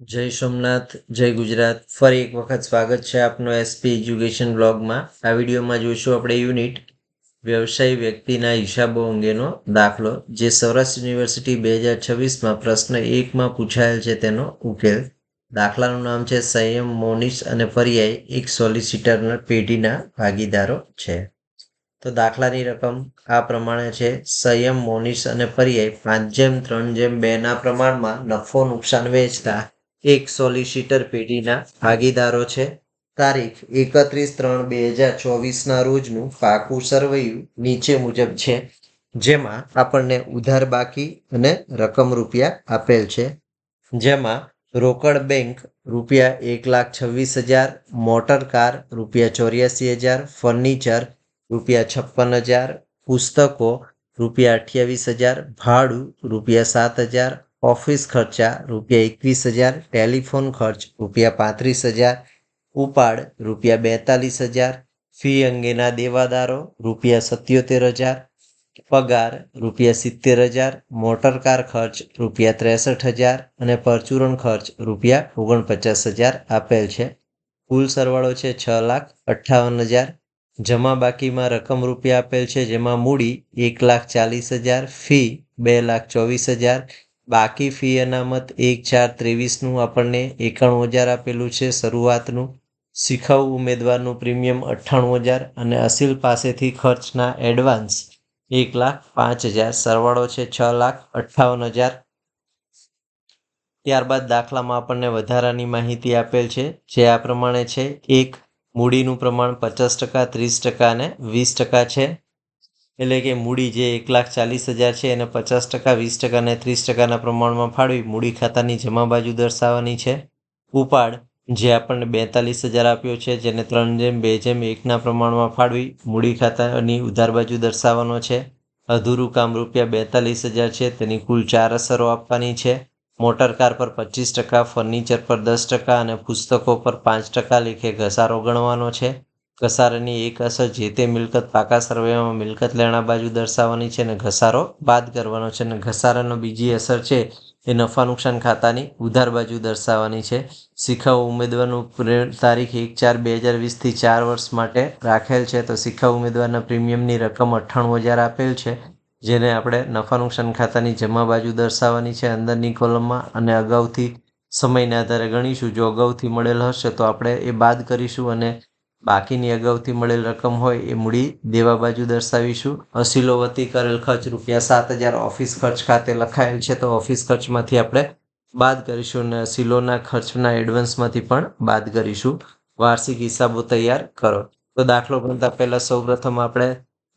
જય સોમનાથ, જય ગુજરાત. ફરી એક વખત સ્વાગત છે આપનો એસપી એજ્યુકેશન બ્લોગમાં. આ વિડીયોમાં જોઈશું આપણે યુનિટ વ્યવસાયી વ્યક્તિના હિસાબો અંગેનો દાખલો, જે સૌરાષ્ટ્ર યુનિવર્સિટી 2026માં પ્રશ્ન 1માં પૂછાયેલ છે તેનો ઉકેલ. દાખલાનું નામ છે સંયમ, મોનિશ અને પર્યાય એક સોલિસિટર પેઢીના ભાગીદારો છે. તો દાખલાની રકમ આ પ્રમાણે છે. સંયમ, મોનિશ અને પર્યાય 5:3:2 પ્રમાણમાં નફો નુકસાન વેચતા એક સોલિસિટર પેઢીના ભાગીદારો છે. તારીખ 31/3/2024 રોજનું પાકું સરવૈયું નીચે મુજબ છે, જેમાં આપણને ઉધાર બાકી અને રકમ રૂપિયા આપેલ છે. જેમાં રોકડ બેંક રૂપિયા 1,26,000, મોટર કાર રૂપિયા 84,000, ફર્નિચર રૂપિયા 56,000, પુસ્તકો રૂપિયા 28,000, ભાડું રૂપિયા 7,000, ઓફિસ ખર્ચા રૂપિયા 21,000, ટેલિફોન ખર્ચ રૂપિયા 35,000, ઉપાડ રૂપિયા 42,000, ફી અંગેના દેવાદારો રૂપિયા 77,000, પગાર રૂપિયા 70,000, મોટર કાર ખર્ચ રૂપિયા 63,000 અને પરચુરણ ખર્ચ રૂપિયા 49,000 આપેલ છે. કુલ સરવાળો છે 6,58,000. જમા બાકીમાં રકમ રૂપિયા આપેલ છે, જેમાં મૂડી 1,40,000, ફી 2,24,000, બાકી ફી અનામત 1/4/23નું આપણને 91,000 આપેલું છે શરૂઆતનું. શીખવ ઉમેદવારનું પ્રીમિયમ 98,000 અને અસીલ પાસેથી ખર્ચના એડવાન્સ 1,05,000. સરવાળો છે 6,58,000. ત્યારબાદ દાખલામાં આપણને વધારાની માહિતી આપેલ છે, જે આ પ્રમાણે છે. 1. મૂડીનું પ્રમાણ 50%, 30% અને 20% છે. એટલે કે મૂડી જે 1,40,000 છે એને 50%, 20% અને 30%ના પ્રમાણમાં ફાળવી મૂડી ખાતાની જમા બાજુ દર્શાવવાની છે. ઉપાડ જે આપણને 42,000 આપ્યો છે, જેને 3:2:1ના પ્રમાણમાં ફાળવી મૂડી ખાતાની ઉધાર બાજુ દર્શાવવાનો છે. અધૂરું કામ રૂપિયા 42,000 છે, તેની કુલ 4 અસરો આપવાની છે. મોટર કાર પર 25%, ફર્નિચર પર 10% અને પુસ્તકો પર 5% લેખે ઘસારો ગણવાનો છે. ઘસારાની એક અસર જે તે મિલકત પાકા સરવૈયામાં મિલકત લેણા બાજુ દર્શાવવાની છે અને ઘસારો બાદ કરવાનો છે. અને ઘસારાનો બીજી અસર છે એ નફા નુકસાન ખાતાની ઉધાર બાજુ દર્શાવવાની છે. શીખવ ઉમેદવારનું તારીખ 1/4/2020થી 4 વર્ષ માટે રાખેલ છે. તો શીખવ ઉમેદવારના પ્રીમિયમની રકમ 98,000 આપેલ છે, જેને આપણે નફા નુકસાન ખાતાની જમા બાજુ દર્શાવવાની છે અંદરની કોલમમાં, અને અગાઉથી સમયના આધારે ગણીશું. જો અગાઉથી મળેલ હશે તો આપણે એ બાદ કરીશું, અને બાકીની અગાઉથી મળેલ રકમ હોય એ મૂડી દેવા બાજુ દર્શાવીશું. અસીલો વતી કરેલ ખર્ચ રૂપિયા 7,000 ઓફિસ ખર્ચ ખાતે લખાયેલ છે, તો ઓફિસ ખર્ચમાંથી આપણે બાદ કરીશું, અને અસીલોના ખર્ચના એડવાન્સમાંથી પણ બાદ કરીશું. વાર્ષિક હિસાબો તૈયાર કરો. તો દાખલો ગણતા પહેલા સૌપ્રથમ આપણે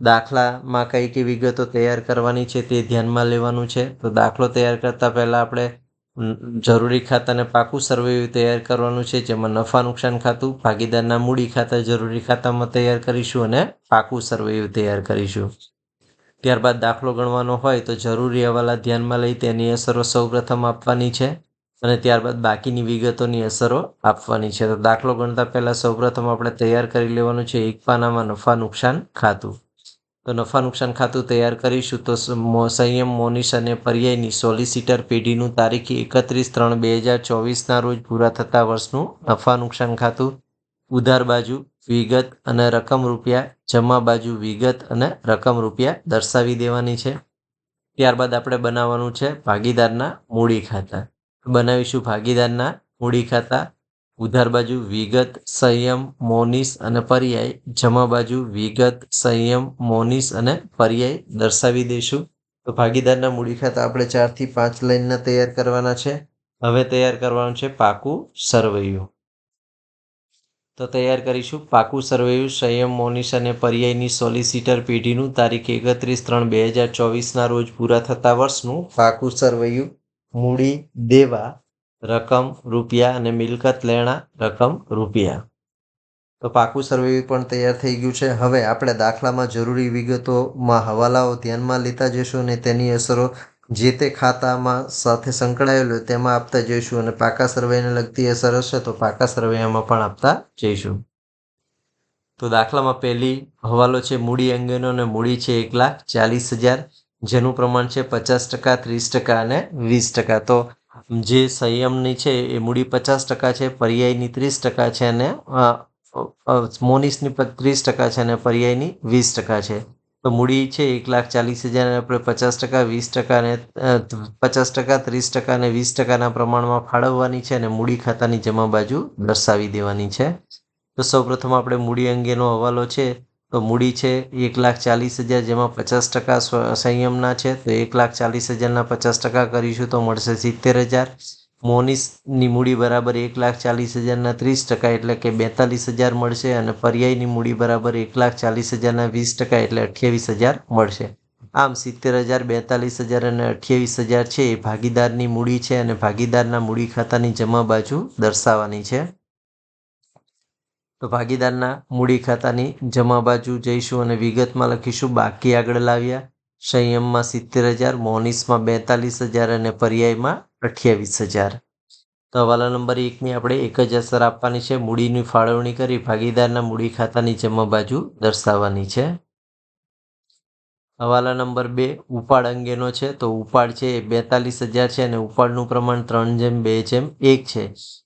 દાખલામાં કઈ કઈ વિગતો તૈયાર કરવાની છે તે ધ્યાનમાં લેવાનું છે. તો દાખલો તૈયાર કરતા પહેલા આપણે જરૂરી ખાતાને પાકું સરવૈયું તૈયાર કરવાનું છે, જેમાં નફા નુકસાન ખાતું ભાગીદારના મૂડી ખાતા જરૂરી ખાતામાં તૈયાર કરીશું અને પાકું સરવૈયું તૈયાર કરીશું. ત્યારબાદ દાખલો ગણવાનો હોય તો જરૂરી હવાલા ધ્યાનમાં લઈ તેની અસરો સૌપ્રથમ આપવાની છે, અને ત્યારબાદ બાકીની વિગતોની અસરો આપવાની છે. તો દાખલો ગણતા પહેલા સૌપ્રથમ આપણે તૈયાર કરી લેવાનું છે એક પાનામાં નફા નુકસાન ખાતું. તો નફા નુકસાન ખાતું તૈયાર કરીશું તો સંયમ, મોનિશ અને પર્યાયની સોલિસિટર પેઢીનું તારીખ 31/3/2024ના રોજ પૂરા થતા વર્ષનું નફા નુકસાન ખાતું. ઉધાર બાજુ વિગત અને રકમ રૂપિયા, જમા બાજુ વિગત અને રકમ રૂપિયા દર્શાવી દેવાની છે. ત્યારબાદ આપણે બનાવવાનું છે ભાગીદારના મૂડી ખાતા. બનાવીશું ભાગીદારના મૂડી ખાતા. ઉધાર બાજુ વિગત, સંયમ, મોનિશ અને પર્યાય. જમા બાજુ વિગત, સંયમ, મોનિશ અને પર્યાય દર્શાવી દઈશું. તો ભાગીદારના મૂડી ખાતા આપણે 4 થી 5 લાઈનના તૈયાર કરવાના છે. હવે તૈયાર કરવાનું છે પાકું સરવૈયું. તો તૈયાર કરીશું પાકું સરવૈયું. સંયમ, મોનિશ અને પર્યાયની સોલિસિટર પેઢીનું તારીખ 31/3/2024ના રોજ પૂરા થતા વર્ષનું પાકું સરવૈયું. મૂડી દેવા રકમ રૂપિયા અને મિલકત લેણા રકમ રૂપિયા. તો પાકું સરવૈયું પણ તૈયાર થઈ ગયું છે. હવે આપણે દાખલામાં જરૂરી વિગતોમાં હવાલાઓ ધ્યાનમાં લેતા જઈશું, અને તેની અસરો જે તે ખાતામાં સાથે સંકળાયેલું હોય તેમાં આપતા જઈશું, અને પાકા સરવૈયાને લગતી અસર હશે તો પાકા સરવૈયામાં પણ આપતા જઈશું. તો દાખલામાં પહેલી હવાલો છે મૂડી અંગેનો, અને મૂડી છે 1,40,000, જેનું પ્રમાણ છે 50%, 30% અને 20%. તો જે સંયમની છે એ મૂડી 50% છે, પર્યાયની 30% છે અને મોનિસની 30% છે અને પર્યાયની 20% છે. તો મૂડી છે 1,40,000 આપણે 50%, 20% અને 50%, 30% અને 20%ના પ્રમાણમાં ફાળવવાની છે અને મૂડી ખાતાની જમા બાજુ દર્શાવી દેવાની છે. તો સૌપ્રથમ આપણે મૂડી અંગેનો હવાલો છે. તો મૂડી છે 1,40,000, જેમાં 50% સંયમના છે. તો 1,40,000ના 50% કરીશું તો મળશે 70,000. મોનિસની મૂડી બરાબર 1,40,000ના 30%, એટલે કે 42,000 મળશે અને પર્યાયની મૂડી બરાબર 1,40,000ના 20%, એટલે 28,000 મળશે. આમ 70,000, 42,000 અને 28,000 છે એ ભાગીદારની મૂડી છે અને ભાગીદારના મૂડી ખાતાની જમા બાજુ દર્શાવવાની છે. તો ભાગીદારના મૂડી ખાતાની જમા બાજુ જઈશું અને વિગતમાં લખીશું. બાકી આગળ લાવ્યા. સંયમમાં 70,000, મોનિસમાં 42,000 અને પર્યાયમાં 28,000. તો હવાલા નંબર 1ની આપણે એક જ અસર આપવાની છે. મૂડીની ફાળવણી કરી ભાગીદારના મૂડી ખાતાની જમા બાજુ દર્શાવવાની છે. હવાલા નંબર 2 ઉપાડ અંગેનો છે. તો ઉપાડ છે એ 42,000 છે અને ઉપાડનું પ્રમાણ 3:2:1 છે.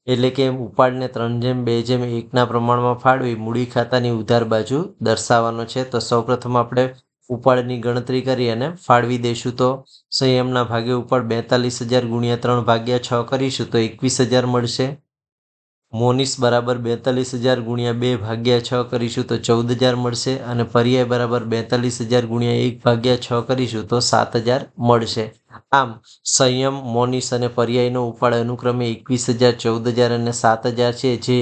એટલે કે ઉપાડને 3:2:1ના પ્રમાણમાં ફાળવી મૂડી ખાતાની ઉધાર બાજુ દર્શાવવાનો છે. તો સૌપ્રથમ આપણે ઉપાડની ગણતરી કરી અને ફાળવી દઈશું. તો સંયમના ભાગે ઉપાડ 42,000 ગુણ્યા 3/6 કરીશું તો 21,000 મળશે. મોનિસ બરાબર 42,000 ગુણ્યા 2/6 કરીશું તો 14,000 મળશે અને પર્યાય બરાબર 42,000 ગુણ્યા 1/6 કરીશું તો 7,000 મળશે. આમ સંયમ, મોનિસ અને પર્યાયનો ઉપાડ અનુક્રમે 21,000, 14,000 અને 7,000 છે, જે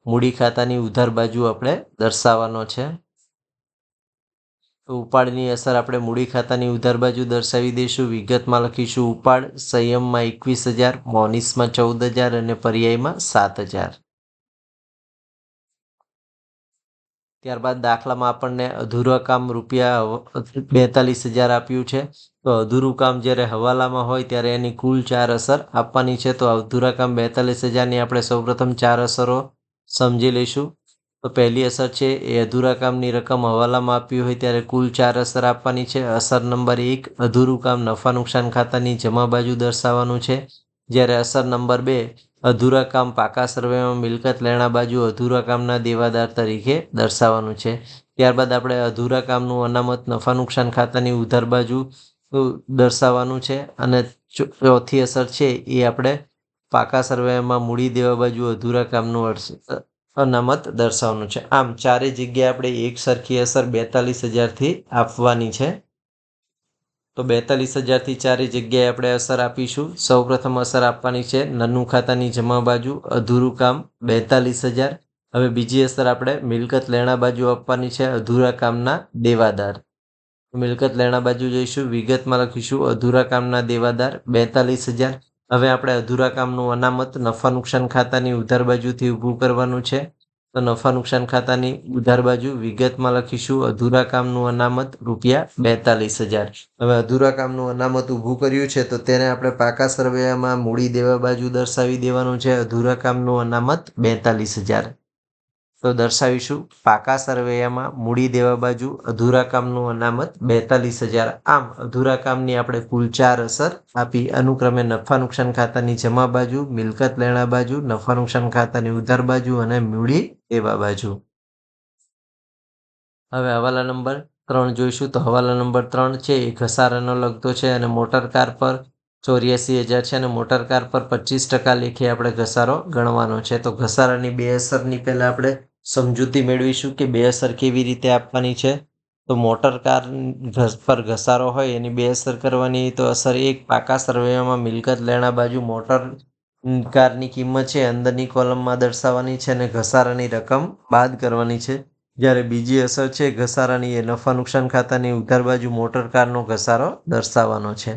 મૂડી ખાતાની ઉધાર બાજુ આપણે દર્શાવવાનો છે. તો ઉપાડની અસર આપણે મૂડી ખાતાની ઉધાર બાજુ દર્શાવી દઈશું. વિગતમાં લખીશું. ઉપાડ સંયમમાં 21,000, મોનિસમાં 14,000 અને પર્યાયમાં 7,000. ત્યારબાદ દાખલામાં આપણને અધૂરા કામ રૂપિયા 42,000 આપ્યું છે. તો અધૂરું કામ જ્યારે હવાલામાં હોય ત્યારે એની કુલ 4 અસર આપવાની છે. તો અધૂરા કામ 42,000ની આપણે સૌપ્રથમ 4 અસરો સમજી લઈશું. તો પહેલી અસર છે એ અધૂરા કામની રકમ હવાલામાં આપી હોય ત્યારે કુલ 4 અસર આપવાની છે. અસર નંબર 1, અધૂરું કામ નફા નુકસાન ખાતાની જમા બાજુ દર્શાવવાનું છે. જ્યારે અસર નંબર 2, અધૂરા કામ પાકા સર્વેમાં મિલકત લેણા બાજુ અધૂરા કામના દેવાદાર તરીકે દર્શાવવાનું છે. ત્યારબાદ આપણે અધૂરા કામનું અનામત નફા નુકસાન ખાતાની ઉધાર બાજુ દર્શાવવાનું છે અને ચોથી અસર છે એ આપણે પાકા સર્વેમાં મૂડી દેવા બાજુ અધૂરા કામનું અનામત દર્શાવવાનું છે. આમ ચારે જગ્યાએ આપણે એક સરખી અસર 42,000થી આપવાની છે. તો 42,000થી ચારે જગ્યાએ આપણે અસર આપીશું. સૌપ્રથમ અસર આપવાની છે નન્નું ખાતાની જમા બાજુ અધૂરું કામ 42,000. હવે બીજી અસર આપણે મિલકત લેણા બાજુ આપવાની છે અધૂરા કામના દેવાદાર. મિલકત લેણા બાજુ જઈશું. વિગતમાં લખીશું. અધૂરા કામના દેવાદાર 42,000. હવે આપણે અધૂરા કામનું અનામત નફા નુકસાન ખાતાની ઉધાર બાજુથી ઊભું કરવાનું છે. તો નફા નુકસાન ખાતાની ઉધાર બાજુ વિગતમાં લખીશું. અધૂરા કામનું અનામત રૂપિયા 42,000. હવે અધૂરા કામનું અનામત ઊભું કર્યું છે તો તેને આપણે પાકા સરવૈયામાં મૂડી દેવા બાજુ દર્શાવી દેવાનું છે. અધૂરા કામનું અનામત 42,000. તો દર્શાવીશું. પાકા સરવૈયામાં મૂડી દેવા બાજુ અધૂરા કામનું અનામત 42,000. આમ અધૂરા કામની આપણે કુલ 4 અસર આપી. અનુક્રમે નફા નુકસાન ખાતાની જમા બાજુ, મિલકત લેણા બાજુ, નફા નુકસાન ખાતાની ઉધાર બાજુ અને મૂડી દેવા બાજુ. હવે હવાલા નંબર 3 જોઈશું. તો હવાલા નંબર 3 છે એ ઘસારાનો લગતો છે અને મોટર કાર પર 84,000 છે અને મોટર કાર પર 25% લેખે આપણે ઘસારો ગણવાનો છે. તો ઘસારાની બે અસરની પહેલા આપણે સમજૂતી મેળવીશું કે બે અસર કેવી રીતે આપવાની છે. તો મોટર કાર પર ઘસારો હોય એની બે અસર કરવાની. તો અસર 1, પાકા સરવૈયામાં મિલકત લેણા બાજુ મોટર કારની કિંમત છે અંદરની કોલમમાં દર્શાવવાની છે અને ઘસારાની રકમ બાદ કરવાની છે. જ્યારે બીજી અસર છે ઘસારાની એ નફા નુકસાન ખાતાની ઉધાર બાજુ મોટર કારનો ઘસારો દર્શાવવાનો છે.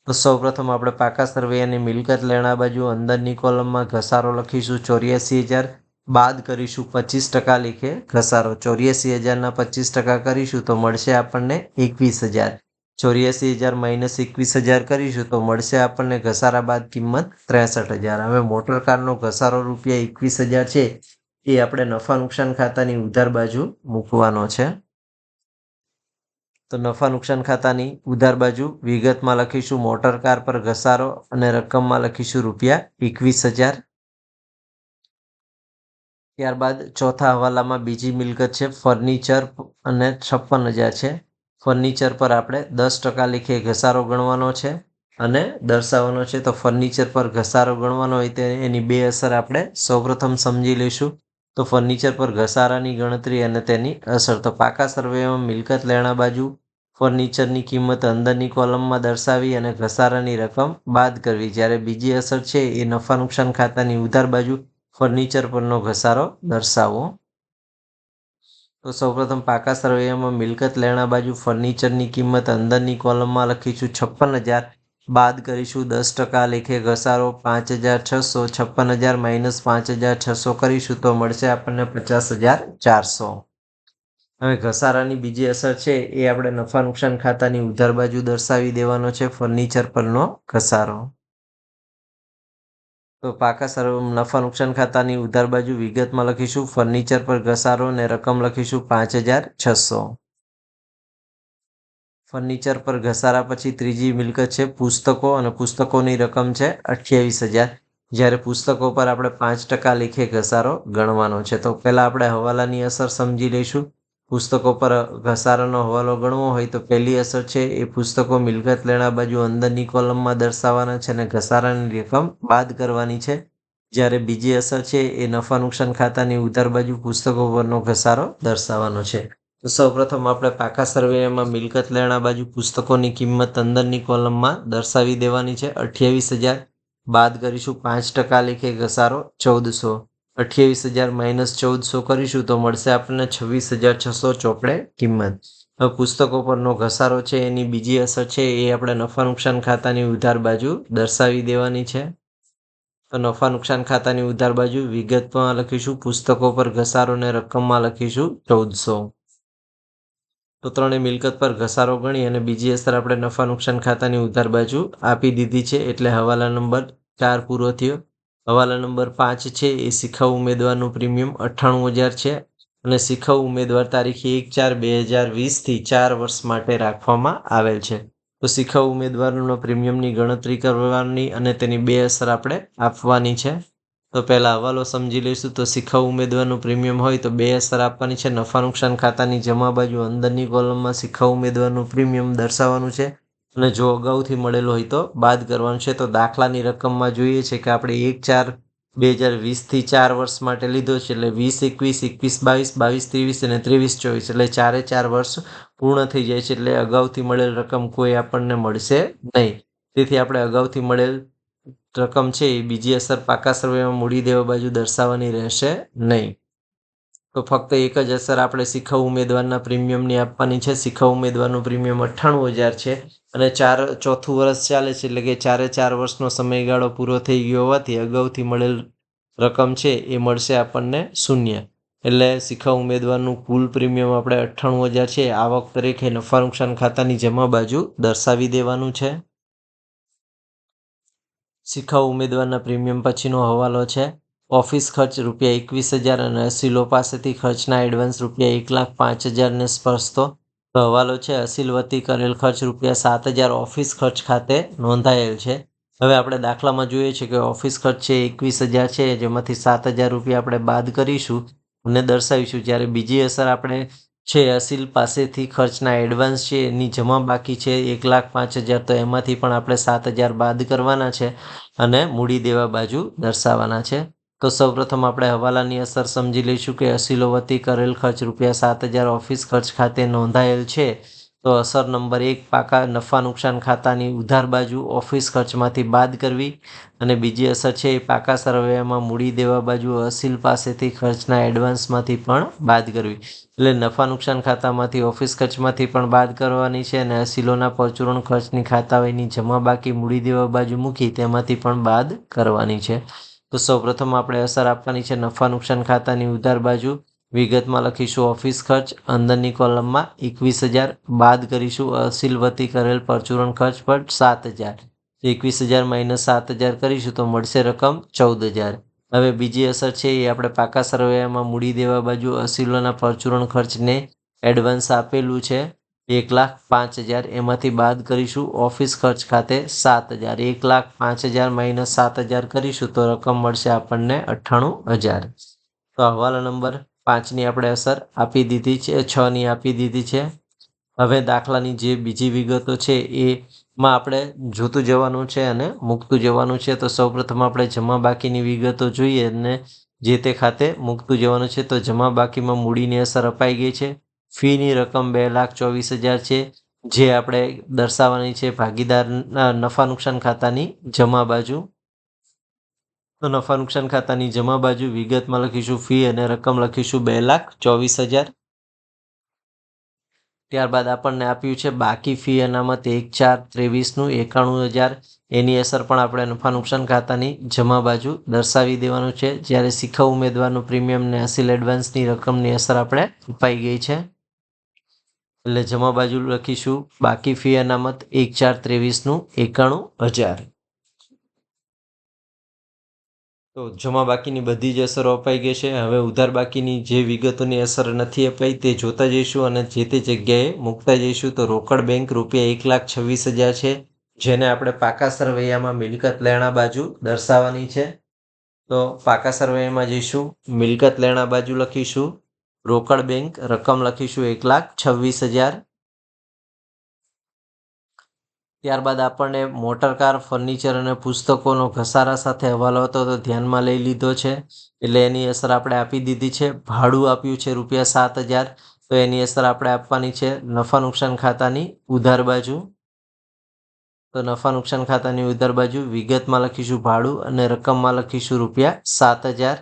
તો સૌપ્રથમ આપણે પાકા સરવૈયાની મિલકત લેણા બાજુ અંદરની કોલમમાં ઘસારો લખીશું 84,000. બાદ કરીશું 25% લેખે ઘસારો. 84,000ના 25% કરીશું તો મળશે આપણને 21,000. 84,000 માઇનસ 21,000 કરીશું તો મળશે આપણને ઘસારા બાદ કિંમત 63,000. હવે મોટર કારનો ઘસારો રૂપિયા 21,000 છે એ આપણે નફા નુકસાન ખાતાની ઉધાર બાજુ મૂકવાનો છે. તો નફા નુકસાન ખાતાની ઉધાર બાજુ વિગતમાં લખીશું મોટર કાર પર ઘસારો અને રકમમાં લખીશું ₹21,000. ત્યારબાદ ચોથા હવાલામાં બીજી મિલકત છે ફર્નિચર અને 56,000 છે. ફર્નિચર પર આપણે 10% લેખે ઘસારો ગણવાનો છે અને દર્શાવવાનો છે. તો ફર્નિચર પર ઘસારો ગણવાનો હોય તો એની બે અસર આપણે સૌપ્રથમ સમજી લઈશું. તો ફર્નિચર પર ઘસારાની ગણતરી અને તેની અસર. તો પાકા સર્વેમાં મિલકત લેણા બાજુ ફર્નિચરની કિંમત અંદરની કોલમમાં દર્શાવી અને ઘસારાની રકમ બાદ કરવી. જ્યારે બીજી અસર છે એ નફા નુકસાન ખાતાની ઉધાર બાજુ ફર્નિચર પરનો ઘસારો દર્શાવવો. તો સૌપ્રથમ પાકા સર્વેમાં મિલકત લેણા બાજુ ફર્નિચરની કિંમત અંદરની કોલમમાં લખીશું 56,000, બાદ કરીશું 10% લેખે ઘસારો 5,600, 56,000 - 5,600 કરીશું તો મળશે આપણને 50,400. હવે ઘસારાની બીજી અસર છે એ આપણે નફા નુકસાન ખાતાની ઉધાર બાજુ દર્શાવી દેવાનો છે ફર્નિચર પરનો ઘસારો. તો પાકા નફા નુકસાન ખાતાની ઉધાર બાજુ વિગતમાં લખીશું ફર્નિચર પર ઘસારો અને રકમ લખીશું 5,600. ફર્નિચર પર ઘસારા પછી ત્રીજી મિલકત છે પુસ્તકો અને પુસ્તકોની રકમ છે 28,000. જ્યારે પુસ્તકો પર આપણે 5% લેખે ઘસારો ગણવાનો છે. તો પહેલાં આપણે હવાલાની અસર સમજી લઈશું. પુસ્તકો પર ઘસારાનો હવાલો ગણવો હોય તો પહેલી અસર છે એ પુસ્તકો મિલકત લેણા બાજુ અંદરની કોલમમાં દર્શાવવાના છે અને ઘસારાની રકમ બાદ કરવાની છે. જ્યારે બીજી અસર છે એ નફા નુકસાન ખાતાની ઉધાર બાજુ પુસ્તકો પરનો ઘસારો દર્શાવવાનો છે. તો સૌપ્રથમ આપણે પાકા સર્વેમાં મિલકત લેણા બાજુ પુસ્તકોની કિંમત અંદરની કોલમમાં દર્શાવી દેવાની છે 28,000, બાદ કરીશું 5% લેખે ઘસારો 1,400. 28,000 - 1,400 કરીશું તો મળશે આપણને 26,600 ચોપડે કિંમત. હવે પુસ્તકો પરનો ઘસારો છે એની બીજી અસર છે એ આપણે નફા નુકસાન ખાતાની ઉધાર બાજુ દર્શાવી દેવાની છે. તો નફા નુકસાન ખાતાની ઉધાર બાજુ વિગતમાં લખીશું પુસ્તકો પર ઘસારો અને રકમમાં લખીશું 1,400. તો ત્રણેય મિલકત પર ઘસારો ગણી અને બીજી અસર આપણે નફા નુકસાન ખાતાની ઉધાર બાજુ આપી દીધી છે. એટલે હવાલા નંબર 4 પૂરો થયો. હવાલા નંબર 5 છે એ શીખવ ઉમેદવારનું પ્રીમિયમ 98,000 છે અને શીખવ ઉમેદવાર તારીખ 1/4/2020 4 વર્ષ માટે રાખવામાં આવેલ છે. તો શીખવ ઉમેદવારનો પ્રીમિયમની ગણતરી કરવાની અને તેની બે અસર આપણે આપવાની છે. તો પહેલાં હવાલો સમજી લઈશું. તો શીખવ ઉમેદવારનું પ્રીમિયમ હોય તો બે અસર આપવાની છે. નફા નુકસાન ખાતાની જમા બાજુ અંદરની કોલમમાં શીખવ ઉમેદવારનું પ્રીમિયમ દર્શાવવાનું છે અને જો અગાઉથી મળેલું હોય તો બાદ કરવાનું છે. તો દાખલાની રકમમાં જોઈએ છે કે આપણે 1/4/2020 4 વર્ષ માટે લીધો છે. એટલે 2021, 21-22, 22-23 અને 23-24 એટલે 4 વર્ષ પૂર્ણ થઈ જાય છે. એટલે અગાઉથી મળેલ રકમ કોઈ આપણને મળશે નહીં. તેથી આપણે અગાઉથી મળેલ રકમ છે એ બીજી અસર પાકા સર્વેમાં મૂડી દેવા બાજુ દર્શાવવાની રહેશે નહીં. તો ફક્ત એક જ અસર આપણે શીખવ ઉમેદવારના પ્રીમિયમની આપવાની છે. શીખવ ઉમેદવારનું પ્રીમિયમ 98,000 છે અને ચોથું વર્ષ ચાલે છે. એટલે કે 4 વર્ષનો સમયગાળો પૂરો થઈ ગયો હોવાથી અગાઉથી મળેલ રકમ છે એ મળશે આપણને 0. એટલે શીખવ ઉમેદવારનું કુલ પ્રીમિયમ આપણે 98,000 છે આવક તરીકે નફા નુકસાન ખાતાની જમા બાજુ દર્શાવી દેવાનું છે. શીખવ ઉમેદવારના પ્રીમિયમ પછીનો હવાલો છે ઓફિસ ખર્ચ ₹21,000 અને અસીલો પાસેથી ખર્ચના એડવાન્સ ₹1,05,000 ને સ્પર્શતો હવાલો છે. અસીલ વતી કરેલ ખર્ચ ₹7,000 ઓફિસ ખર્ચ ખાતે નોંધાયેલ છે. હવે આપણે દાખલામાં જોઈએ છે કે ઓફિસ ખર્ચ છે 21,000 છે જેમાંથી ₹7,000 આપણે બાદ કરીશું અને દર્શાવીશું. જ્યારે બીજી અસર આપણે છે અસીલ પાસેથી ખર્ચના એડવાન્સ છે એની જમા બાકી છે 1,05,000 તો એમાંથી પણ આપણે 7,000 બાદ કરવાના છે અને મૂડી દેવા બાજુ દર્શાવવાના છે. તો સૌપ્રથમ આપણે હવાલાની અસર સમજી લઈશું કે અસીલો વતી કરેલ ખર્ચ ₹7,000 ઓફિસ ખર્ચ ખાતે નોંધાયેલ છે. તો અસર નંબર 1 પાકા નફા નુકસાન ખાતાની ઉધાર બાજુ ઓફિસ ખર્ચમાંથી બાદ કરવી અને બીજી અસર છે એ પાકા સર્વેમાં મૂડી દેવા બાજુ અસીલ પાસેથી ખર્ચના એડવાન્સમાંથી પણ બાદ કરવી. એટલે નફા નુકસાન ખાતામાંથી ઓફિસ ખર્ચમાંથી પણ બાદ કરવાની છે અને અસીલોના પરચુરણ ખર્ચની ખાતાવહીની જમા બાકી મૂડી દેવા બાજુ મૂકી તેમાંથી પણ બાદ કરવાની છે. તો સૌપ્રથમ આપણે અસર આપવાની છે નફા નુકસાન ખાતાની ઉધાર બાજુ વિગતમાં લખીશું ઓફિસ ખર્ચ અંદરની કોલમમાં 21,000 બાદ કરીશું અસીલ વતી કરેલ પરચુરણ ખર્ચ પર 7,000. 21,000 - 7,000 કરીશું તો મળશે રકમ 14,000. હવે બીજી અસર છે એ આપણે પાકા સર્વેમાં મૂડી દેવા બાજુ અસીલોના પરચુરણ ખર્ચને એડવાન્સ આપેલું છે 1,05,000 એમાંથી બાદ કરીશું ઓફિસ ખર્ચ ખાતે 7,000. 1,05,000 માઇનસ 7,000 કરીશું તો રકમ મળશે આપણને 98,000. તો હવાલા નંબર 5ની આપણે અસર આપી દીધી છે, 6ની આપી દીધી છે. હવે દાખલાની જે બીજી વિગતો છે એમાં આપણે જોતું જવાનું છે અને મૂકતું જવાનું છે. તો સૌપ્રથમ આપણે જમા બાકીની વિગતો જોઈએ અને જે તે ખાતે મૂકતું જવાનું છે. તો જમા બાકીમાં મૂડીની અસર અપાઈ ગઈ છે. ફીની રકમ 2,24,000 છે, જે આપણે દર્શાવવાની છે ભાગીદારના નફા નુકસાન ખાતાની જમા બાજુ. તો નફા નુકસાન ખાતાની જમા બાજુ વિગતમાં લખીશું ફી અને રકમ લખીશું 2,24,000. ત્યારબાદ આપણને આપ્યું છે બાકી ફી અનામત 1/4/23નું 91,000. એની અસર પણ આપણે નફા નુકસાન ખાતાની જમા બાજુ દર્શાવી દેવાનું છે. જ્યારે શીખવ ઉમેદવારનું પ્રીમિયમ ને અસીલ એડવાન્સની રકમની અસર આપણે અપાઈ ગઈ છે. એટલે જમા બાજુ લખીશું બાકી ફી અનામત 1/4/23નું 91,000. તો જમા બાકીની બધી જ અસરો અપાઈ ગઈ છે. હવે ઉધાર બાકીની જે વિગતોની અસર નથી અપાઈ તે જોતા જઈશું અને જે તે જગ્યાએ મૂકતા જઈશું. તો રોકડ બેંક રૂપિયા 1,26,000 છે, જેને આપણે પાકા સરવૈયામાં મિલકત લેણા બાજુ દર્શાવવાની છે. તો પાકા સરવૈયામાં જઈશું, મિલકત લેણા બાજુ લખીશું રોકડ બેંક, રકમ લખીશું 1,26,000. ત્યારબાદ આપણને મોટર કાર, ફર્નિચર અને પુસ્તકોનો ઘસારા સાથે હવાલો હતો તો ધ્યાનમાં લઈ લીધો છે, એટલે એની અસર આપણે આપી દીધી છે. ભાડું આપ્યું છે રૂપિયા 7,000, તો એની અસર આપણે આપવાની છે નફા નુકસાન ખાતાની ઉધાર બાજુ. તો નફા નુકસાન ખાતાની ઉધાર બાજુ વિગતમાં લખીશું ભાડું અને રકમમાં લખીશું રૂપિયા 7,000.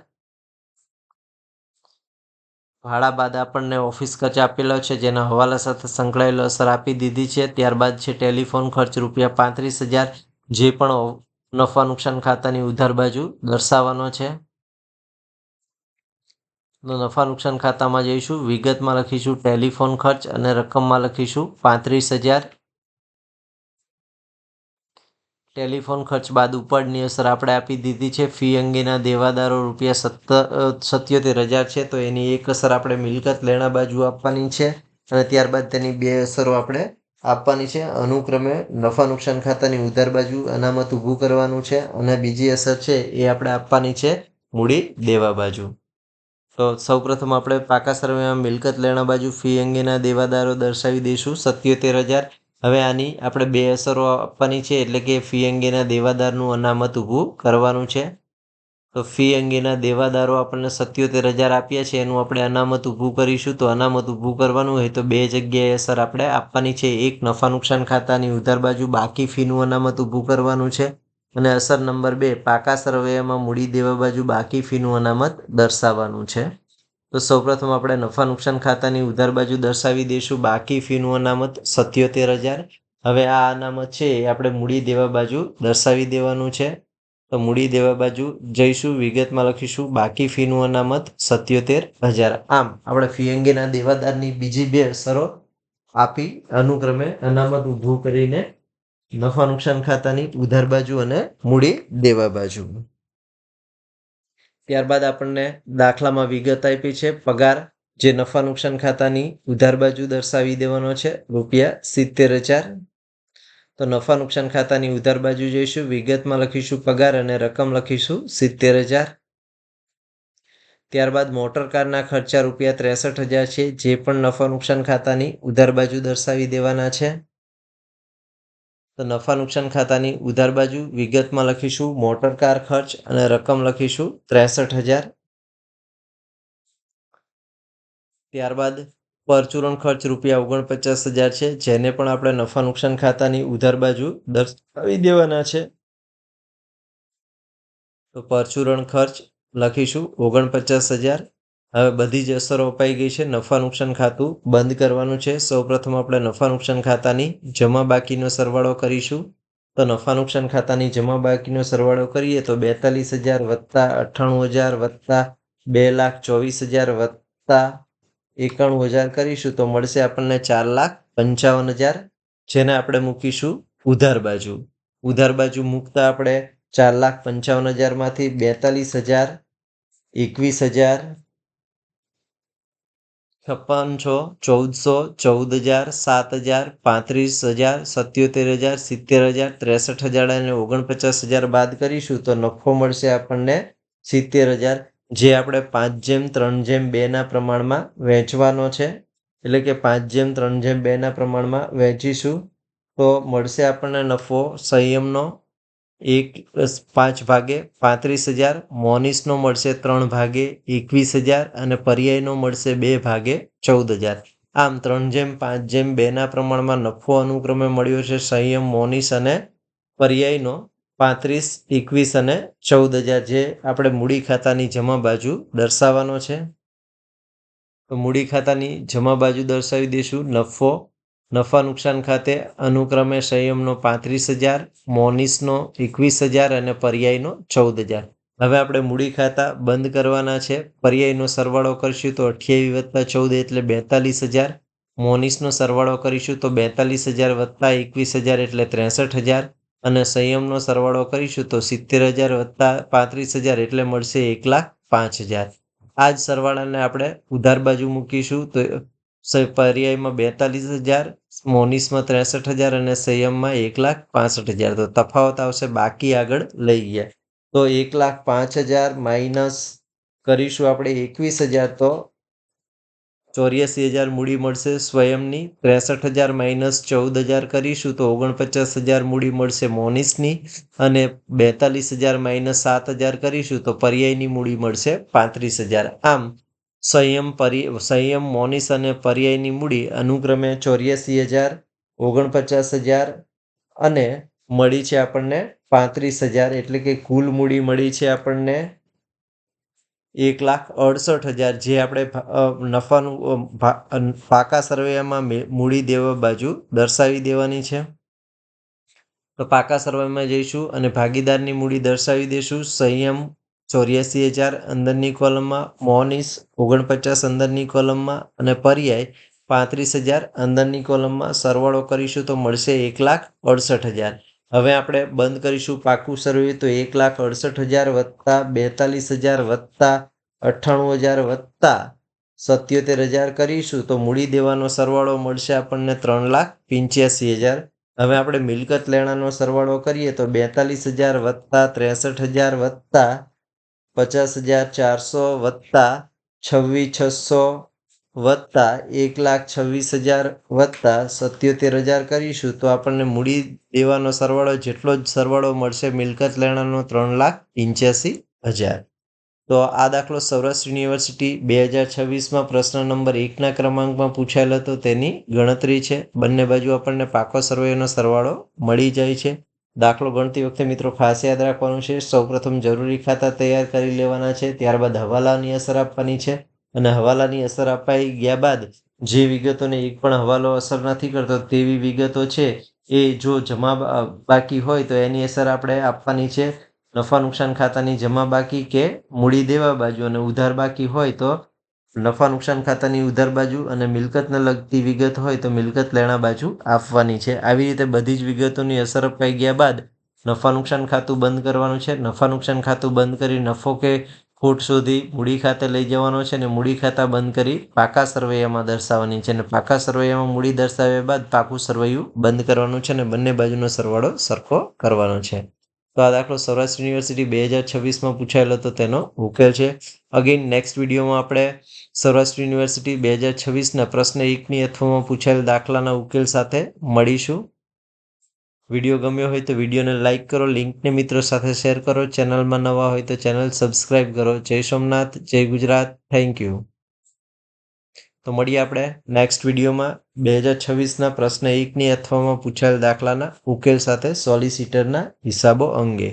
ભાડા બાદ આપણને ઓફિસ ખર્ચ આપેલો છે, જેના હવાલા સાથે સંકળાયેલો અસર આપી દીધી છે. ત્યારબાદ છે ટેલિફોન ખર્ચ રૂપિયા 35,000, જે પણ નફા નુકસાન ખાતાની ઉધાર બાજુ દર્શાવવાનો છે. તો નફા નુકસાન ખાતામાં જઈશું, વિગતમાં લખીશું ટેલિફોન ખર્ચ અને રકમમાં લખીશું 35,000. ટેલિફોન ખર્ચ બાદ ઉપરની અસર આપણે આપી દીધી છે. ફી અંગેના દેવાદારો રૂપિયા 77,000 છે, તો એની એક અસર આપણે મિલકત લેણા બાજુ આપવાની છે અને ત્યારબાદ તેની બે અસરો આપણે આપવાની છે. અનુક્રમે નફા નુકસાન ખાતાની ઉધાર બાજુ અનામત ઊભું કરવાનું છે અને બીજી અસર છે એ આપણે આપવાની છે મૂડી દેવા બાજુ. તો સૌપ્રથમ આપણે પાકા સરવૈયામાં મિલકત લેણા બાજુ ફી અંગેના દેવાદારો દર્શાવી દઈશું 77,000. હવે આની આપણે બે અસરો આપવાની છે, એટલે કે ફી અંગેના દેવાદારનું અનામત ઊભું કરવાનું છે. તો ફી અંગેના દેવાદારો આપણને 77,000 આપ્યા છે, એનું આપણે અનામત ઊભું કરીશું. તો અનામત ઊભું કરવાનું હોય તો બે જગ્યાએ અસર આપણે આપવાની છે. એક નફા નુકસાન ખાતાની ઉધાર બાજુ બાકી ફીનું અનામત ઊભું કરવાનું છે અને અસર નંબર 2 પાકા સરવૈયામાં મૂડી દેવા બાજુ બાકી ફીનું અનામત દર્શાવવાનું છે. તો સૌપ્રથમ આપણે નફા નુકસાન ખાતાની ઉધાર બાજુ દર્શાવી દઈશું બાકી ફીનું અનામત 77,000. હવે આ અનામત છે એ આપણે મૂડી દેવા બાજુ દર્શાવી દેવાનું છે. તો મૂડી દેવા બાજુ જઈશું, વિગતમાં લખીશું બાકી ફીનું અનામત 77,000. આમ આપણે ફી અંગેના દેવાદારની બીજી બે અસરો આપી અનુક્રમે અનામત ઊભું કરીને નફા નુકસાન ખાતાની ઉધાર બાજુ અને મૂડી દેવા બાજુ. ત્યારબાદ આપણને દાખલામાં વિગત આપી છે પગાર, જે નફા નુકસાન ખાતાની ઉધાર બાજુ દર્શાવી દેવાનો છે રૂપિયા 70,000. તો નફા નુકસાન ખાતાની ઉધાર બાજુ જઈશું, વિગતમાં લખીશું પગાર અને રકમ લખીશું 70,000. ત્યારબાદ મોટર કારના ખર્ચા રૂપિયા 63,000 છે, જે પણ નફા નુકસાન ખાતાની ઉધાર બાજુ દર્શાવી દેવાના છે. તો નફા નુકસાન ખાતાની ઉધાર બાજુ વિગતમાં લખીશું મોટર કાર ખર્ચ અને રકમ લખીશું 63,000. ત્યારબાદ પરચુરણ ખર્ચ રૂપિયા 49,000 છે, જેને પણ આપણે નફા નુકસાન ખાતાની ઉધાર બાજુ દર્શાવી દેવાના છે. તો પરચુરણ ખર્ચ લખીશું 49,000. હવે બધી જ અસરો અપાઈ ગઈ છે. નફા નુકસાન ખાતું બંધ કરવાનું છે. સૌપ્રથમ આપણે નફા નુકસાન ખાતાની જમા બાકીનો સરવાળો કરીશું. તો નફા નુકસાન ખાતાની જમા બાકીનો સરવાળો કરીએ તો 42,000 વત્તા 98,000 વત્તા 2,24,000 વત્તા 91,000 કરીશું તો મળશે આપણને 4,55,000, જેને આપણે મૂકીશું ઉધાર બાજુ. ઉધાર બાજુ મૂકતા આપણે 4,55,000 માંથી 42,000, 21,000, 5600, 1400, 14000, 7000, 35,000, 77,000, 70,000, 63,000 અને 49,000 બાદ કરીશું તો નફો મળશે આપણને 70,000, જે આપણે 5:3:2 પ્રમાણમાં વેચવાનો છે. એટલે કે 5:3:2 પ્રમાણમાં વેચીશું તો મળશે આપણને નફો સંયમનો 5 ભાગે 35,000, મોનિસનો મળશે 3 ભાગે 21,000 અને પર્યાયનો મળશે 2 ભાગે 14,000. આમ 3:5:2 પ્રમાણમાં નફો અનુક્રમે મળ્યો છે સંયમ, મોનિસ અને પર્યાયનો 35, 21 અને 14,000, જે આપણે મૂડી ખાતાની જમા બાજુ દર્શાવવાનો છે. તો મૂડી ખાતાની જમા બાજુ દર્શાવી દઈશું. નફા નુકસાન ખાતે અનુક્રમે સંયમનો 35,000, મોનિસનો 21,000 અને પર્યાયનો 14,000. હવે આપણે મૂડી ખાતા બંધ કરવાના છે. પર્યાયનો સરવાળો કરીશું તો 28 + 14 એટલે 42,000. મોનિસનો સરવાળો કરીશું તો 42,000 + 21,000 એટલે 63,000 અને સંયમનો સરવાળો કરીશું તો 70,000 + 35,000 એટલે મળશે 1,05,000. આ જ સરવાળાને આપણે ઉધાર બાજુ મૂકીશું તો પર્યાયમાં 42,000, મોનિસમાં 63,000 અને સંયમમાં 1,65,000. તો તફાવત આવશે બાકી આગળ લઈ ગયા તો 1,05,000 માઇનસ કરીશું આપણે 21,000 તો 84,000 મૂડી મળશે સ્વયંની. 63,000 માઇનસ 14,000 કરીશું તો 49,000 મૂડી મળશે મોનિસની અને 42,000 માઇનસ 7,000 કરીશું તો પર્યાયની મૂડી મળશે 35,000. આમ સંયમ, મોનિસ અને પર્યાયની મૂડી અનુક્રમે 84,000, 49,000 અને મળી છે આપણને 35,000. એટલે કે કુલ મૂડી મળી છે આપણને 1,68,000, જે આપણે નફાનું પાકા સરવૈયામાં મૂડી દેવા બાજુ દર્શાવી દેવાની છે. તો પાકા સરવૈયામાં જઈશું અને ભાગીદારની મૂડી દર્શાવી દઈશું. સંયમ 84,000 અંદરની કોલમમાં, મોનિસ 49 અંદરની કોલમમાં અને પર્યાય 35,000 અંદરની કોલમમાં. સરવાળો કરીશું તો મળશે 1,68,000. હવે આપણે બંધ કરીશું પાકું સરવૈયું તો 1,68,000 વત્તા 42,000 વત્તા 98,000 વત્તા 77,000 કરીશું તો મૂડી દેવાનો સરવાળો મળશે આપણને 3,85,000. હવે આપણે મિલકત લેણાનો સરવાળો કરીએ તો 42,000 વત્તા 63,000 વત્તા 50,400 વત્તા 26,600 વત્તા 1,26,000 વત્તા 77,000 કરીશું તો આપણને મૂડી દેવાનો સરવાળો જેટલો જ સરવાળો મળશે મિલકત લેણાનો 3,85,000. તો આ દાખલો સૌરાષ્ટ્ર યુનિવર્સિટી 2026માં પ્રશ્ન નંબર 1ના ક્રમાંકમાં પૂછાયેલ હતો તેની ગણતરી છે. બંને બાજુ આપણને પાકો સરવૈયાનો સરવાળો મળી જાય છે. દાખલો ગણતી વખતે મિત્રો ખાસ યાદ રાખવાનું છે, સૌપ્રથમ જરૂરી ખાતા તૈયાર કરી લેવાના છે, ત્યારબાદ હવાલાની અસર આપવાની છે અને હવાલાની અસર અપાઈ ગયા બાદ જે વિગતોને એક પણ હવાલો અસર નથી કરતો તેવી વિગતો છે એ જો જમા બાકી હોય તો એની અસર આપણે આપવાની છે. નફા નુકસાન ખાતાની જમા બાકી કે મૂડી દેવા બાજુ અને ઉધાર બાકી હોય તો નફા નુકસાન ખાતાની ઉધાર બાજુ અને મિલકતને લગતી વિગત હોય તો મિલકત લેણા બાજુ આપવાની છે. આવી રીતે બધી જ વિગતોની અસર અપાઈ ગયા બાદ નફા નુકસાન ખાતું બંધ કરવાનું છે. નફા નુકસાન ખાતું બંધ કરી નફો કે ખોટ શોધી મૂડી ખાતે લઈ જવાનો છે અને મૂડી ખાતા બંધ કરી પાકા સરવૈયામાં દર્શાવવાની છે અને પાકા સરવૈયામાં મૂડી દર્શાવ્યા બાદ પાકું સરવૈયું બંધ કરવાનું છે અને બંને બાજુનો સરવાળો સરખો કરવાનો છે. તો આ દાખલો સૌરાષ્ટ્ર યુનિવર્સિટી 2026માં પૂછાયેલો હતો તેનો ઉકેલ છે. અગેન નેક્સ્ટ વિડીયોમાં આપણે સૌરાષ્ટ્ર યુનિવર્સિટી 2026ના પ્રશ્ન 1ની અથવામાં પૂછાયેલ દાખલાના ઉકેલ સાથે મળીશું. વિડીયો ગમ્યો હોય તો વિડીયોને લાઇક કરો, લિંકને મિત્રો સાથે શેર કરો, ચેનલમાં નવા હોય તો ચેનલ સબસ્ક્રાઈબ કરો. જય સોમનાથ, જય ગુજરાત, થેન્ક યુ. તો મળીએ આપણે નેક્સ્ટ વિડીયોમાં 2026ના પ્રશ્ન 1ની અથવામાં પૂછાયેલ દાખલાના ઉકેલ સાથે સોલિસિટરના હિસાબો અંગે.